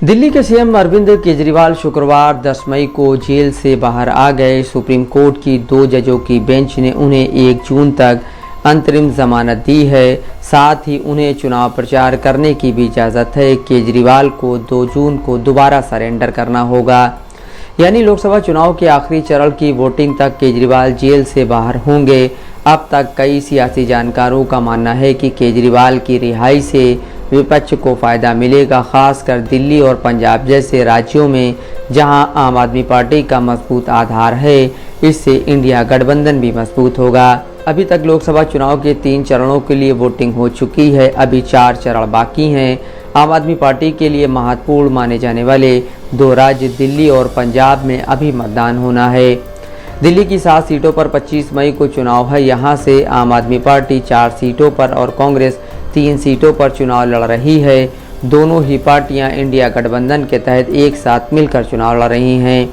दिल्ली के सीएम अरविंद केजरीवाल शुक्रवार 10 मई को जेल से बाहर आ गए। सुप्रीम कोर्ट की 2 जजों की बेंच ने उन्हें 1 जून तक अंतरिम जमानत दी है। साथ ही उन्हें चुनाव प्रचार करने की भी इजाज़त है। केजरीवाल को 2 जून को दोबारा सरेंडर करना होगा, यानी लोकसभा चुनाव के आखिरी चरण की वोटिंग तक केजरीवाल जेल से बाहर होंगे। अब तक कई सियासी जानकारों का मानना है कि केजरीवाल की रिहाई से विपक्ष को फ़ायदा मिलेगा, खासकर दिल्ली और पंजाब जैसे राज्यों में जहां आम आदमी पार्टी का मजबूत आधार है। इससे इंडिया गठबंधन भी मजबूत होगा। अभी तक लोकसभा चुनाव के 3 चरणों के लिए वोटिंग हो चुकी है, अभी 4 चरण बाकी हैं। आम आदमी पार्टी के लिए महत्वपूर्ण माने जाने वाले 2 राज्य दिल्ली और पंजाब में अभी मतदान होना है। दिल्ली की 7 सीटों पर 25 मई को चुनाव है। यहां से आम आदमी पार्टी 4 सीटों पर और कांग्रेस 3 सीटों पर चुनाव लड़ रही है। दोनों ही पार्टियां इंडिया गठबंधन के तहत एक साथ मिलकर चुनाव लड़ रही हैं।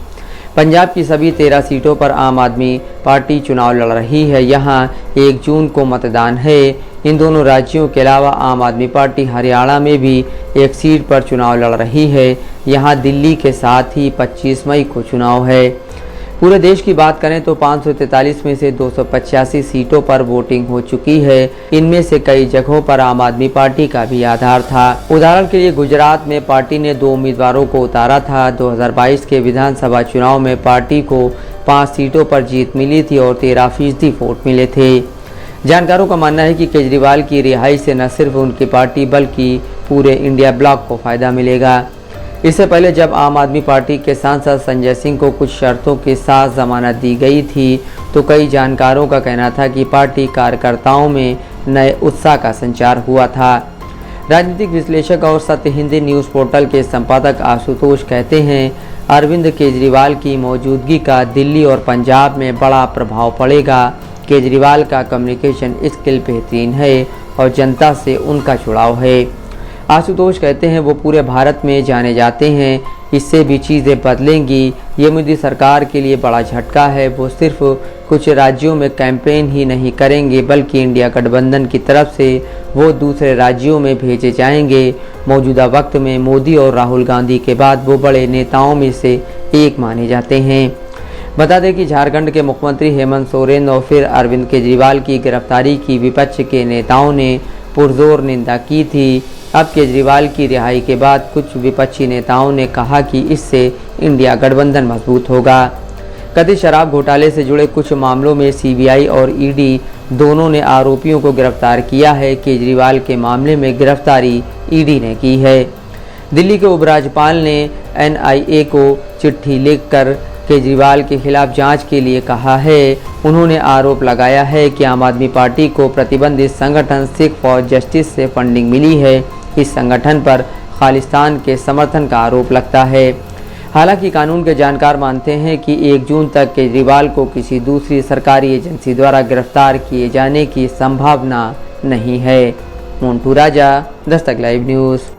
पंजाब की सभी 13 सीटों पर आम आदमी पार्टी चुनाव लड़ रही है। यहां 1 जून को मतदान है। इन दोनों राज्यों के अलावा आम आदमी पार्टी हरियाणा में भी 1 सीट पर चुनाव लड़ रही है। यहां दिल्ली के साथ ही 25 मई को चुनाव है। पूरे देश की बात करें तो 543 में से 285 सीटों पर वोटिंग हो चुकी है। इनमें से कई जगहों पर आम आदमी पार्टी का भी आधार था। उदाहरण के लिए गुजरात में पार्टी ने 2 उम्मीदवारों को उतारा था। 2022 के विधानसभा चुनाव में पार्टी को 5 सीटों पर जीत मिली थी और 13% वोट मिले थे। जानकारों का मानना है कि केजरीवाल की रिहाई से न सिर्फ उनकी पार्टी बल्कि पूरे इंडिया ब्लॉक को फायदा मिलेगा। इससे पहले जब आम आदमी पार्टी के सांसद संजय सिंह को कुछ शर्तों के साथ जमानत दी गई थी, तो कई जानकारों का कहना था कि पार्टी कार्यकर्ताओं में नए उत्साह का संचार हुआ था। राजनीतिक विश्लेषक और सत्य हिंदी न्यूज़ पोर्टल के संपादक आशुतोष कहते हैं, अरविंद केजरीवाल की मौजूदगी का दिल्ली और पंजाब में बड़ा प्रभाव पड़ेगा। केजरीवाल का कम्युनिकेशन स्किल बेहतरीन है और जनता से उनका जुड़ाव है। आशुतोष कहते हैं वो पूरे भारत में जाने जाते हैं। इससे भी चीज़ें बदलेंगी। ये मोदी सरकार के लिए बड़ा झटका है। वो सिर्फ कुछ राज्यों में कैंपेन ही नहीं करेंगे बल्कि इंडिया गठबंधन की तरफ से वो दूसरे राज्यों में भेजे जाएंगे। मौजूदा वक्त में मोदी और राहुल गांधी के बाद वो बड़े नेताओं में से एक माने जाते हैं। बता दें कि झारखंड के मुख्यमंत्री हेमंत सोरेन और फिर अरविंद केजरीवाल की गिरफ्तारी की विपक्ष के नेताओं ने पुरजोर निंदा की थी। अब केजरीवाल की रिहाई के बाद कुछ विपक्षी नेताओं ने कहा कि इससे इंडिया गठबंधन मजबूत होगा। कथित शराब घोटाले से जुड़े कुछ मामलों में सीबीआई और ईडी दोनों ने आरोपियों को गिरफ्तार किया है। केजरीवाल के मामले में गिरफ्तारी ईडी ने की है। दिल्ली के उपराज्यपाल ने एनआईए को चिट्ठी लिखकर केजरीवाल के खिलाफ जांच के लिए कहा है। उन्होंने आरोप लगाया है कि आम आदमी पार्टी को प्रतिबंधित संगठन सिख फॉर जस्टिस से फंडिंग मिली है। इस संगठन पर खालिस्तान के समर्थन का आरोप लगता है। हालांकि कानून के जानकार मानते हैं कि 1 जून तक केजरीवाल को किसी दूसरी सरकारी एजेंसी द्वारा गिरफ्तार किए जाने की संभावना नहीं है। मोन्टू राजा, दस्तक लाइव न्यूज़।